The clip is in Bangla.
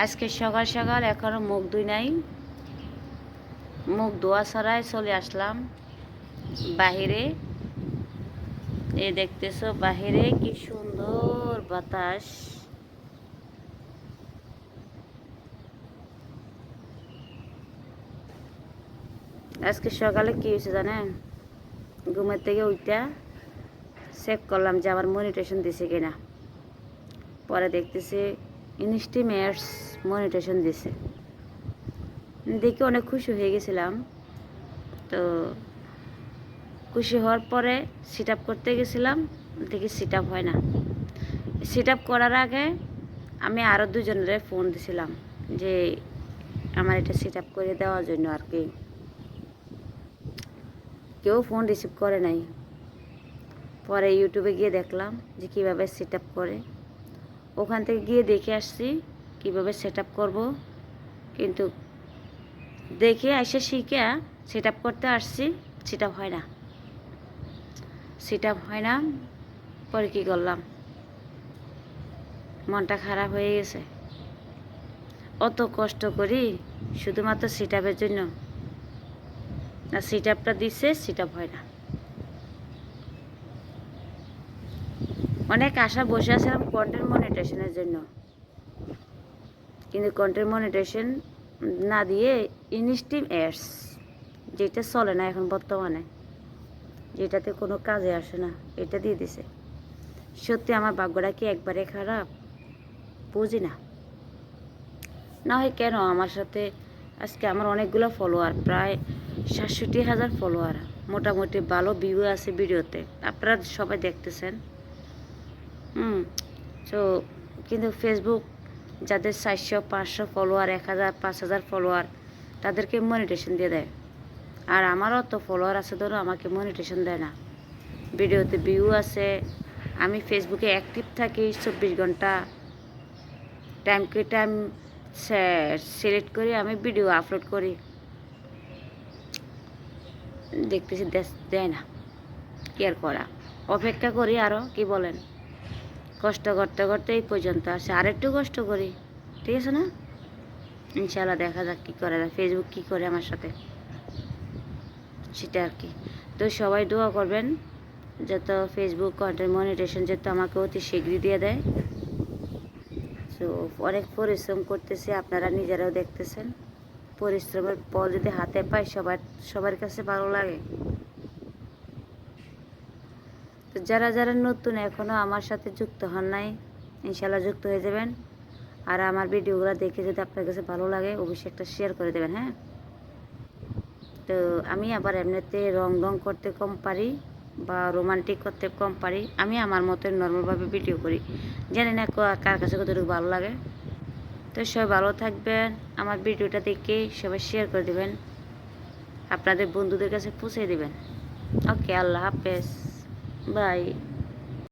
আজকে সকাল সকাল এখনো মুখ ধুই নাই, মুখ ধোয়া ছাড়াই চলে আসলাম বাহিরে। এই দেখতেছো বাহিরে কি সুন্দর বাতাস। আজকে সকালে কি হয়েছে জানেন? ঘুমের থেকে উঠা চেক করলাম যে আমার মনিটেশন দিছে কিনা। পরে দেখতেছি ইনস্টিমেটস মনিটেশন দিছে। দেখে অনেক খুশি হয়ে গেছিলাম। তো খুশি হওয়ার পরে সিট আপ করতে গেছিলাম, দেখি সিট আপ হয় না। সিট আপ করার আগে আমি আরও দুজনের ফোন দিছিলাম যে আমার এটা সিট আপ করে দেওয়ার জন্য আর কি। কেউ ফোন রিসিভ করে নাই। পরে ইউটিউবে গিয়ে দেখলাম যে কীভাবে সেট আপ করে। ওখান থেকে গিয়ে দেখে আসছি কীভাবে সেট আপ করবো, কিন্তু দেখে এসে শিখে সেট আপ করতে আসছি, সেট আপ হয় না। সেট আপ হয় না। পরে কী করলাম, মনটা খারাপ হয়ে গেছে। অত কষ্ট করি শুধুমাত্র সেট আপের জন্য, না সেট আপটা দিচ্ছে, সেট আপ হয় না। অনেক আশা বসে আছিলাম কন্টেন্ট মনিটেশনের জন্য, কিন্তু কন্টেন্ট মনিটেশন না দিয়ে ইনস্টিম অ্যাডস, যেটা চলে না এখন বর্তমানে, যেটাতে কোনো কাজে আসে না, এটা দিয়ে দিছে। সত্যি আমার ভাগ্যটা কি একবারে খারাপ? বুঝি না। না হয় কেন আমার সাথে আজকে আমার অনেকগুলো ফলোয়ার, প্রায় 67,000 ফলোয়ার, মোটামুটি ভালো ভিউ আছে ভিডিওতে, আপনারা সবাই দেখতেছেন। তো কিন্তু ফেসবুক যাদের 400-500 ফলোয়ার, 1000-5000 ফলোয়ার, তাদেরকে মনিটেশন দিয়ে দেয়। আর আমারও তো ফলোয়ার আছে, ধরো আমাকে মনিটেশন দেয় না। ভিডিওতে ভিউ আছে, আমি ফেসবুকে অ্যাক্টিভ থাকি 24 ঘন্টা, টাইমকে টাইম সিলেক্ট করে আমি ভিডিও আপলোড করি, দেখতেছি দেয় না। কি আর করা, অপেক্ষা করি আরও, কি বলেন? কষ্ট করতে করতে এই পর্যন্ত আসে, আরেকটু কষ্ট করি, ঠিক আছে না? ইনশাল্লাহ দেখা যাক কী করে ফেসবুক কী করে আমার সাথে, সেটা আর কি। তো সবাই দোয়া করবেন যত ফেসবুক কন্টেন্ট মনিটেশন যেহেতু আমাকে অতি শীঘ্রই দিয়ে দেয়। তো অনেক পরিশ্রম করতেছি, আপনারা নিজেরাও দেখতেছেন। পরিশ্রমের পর যদি হাতে পাই সবার কাছে ভালো লাগে। তো যারা যারা নতুন এখনও আমার সাথে যুক্ত হন নাই, ইনশাল্লাহ যুক্ত হয়ে যাবেন। আর আমার ভিডিওগুলো দেখে যদি আপনার কাছে ভালো লাগে অবশ্যই একটা শেয়ার করে দেবেন, হ্যাঁ। তো আমি আবার এমনিতে রং করতে কম পারি বা রোমান্টিক করতে কম পারি, আমি আমার মতো নর্মালভাবে ভিডিও করি, জানি না কার কাছে কতটুকু ভালো লাগে। তো সবাই ভালো থাকবেন, আমার ভিডিওটা দেখে সবাই শেয়ার করে দেবেন, আপনাদের বন্ধুদের কাছে পৌঁছে দেবেন। ওকে, আল্লাহ হাফেজ, বাই।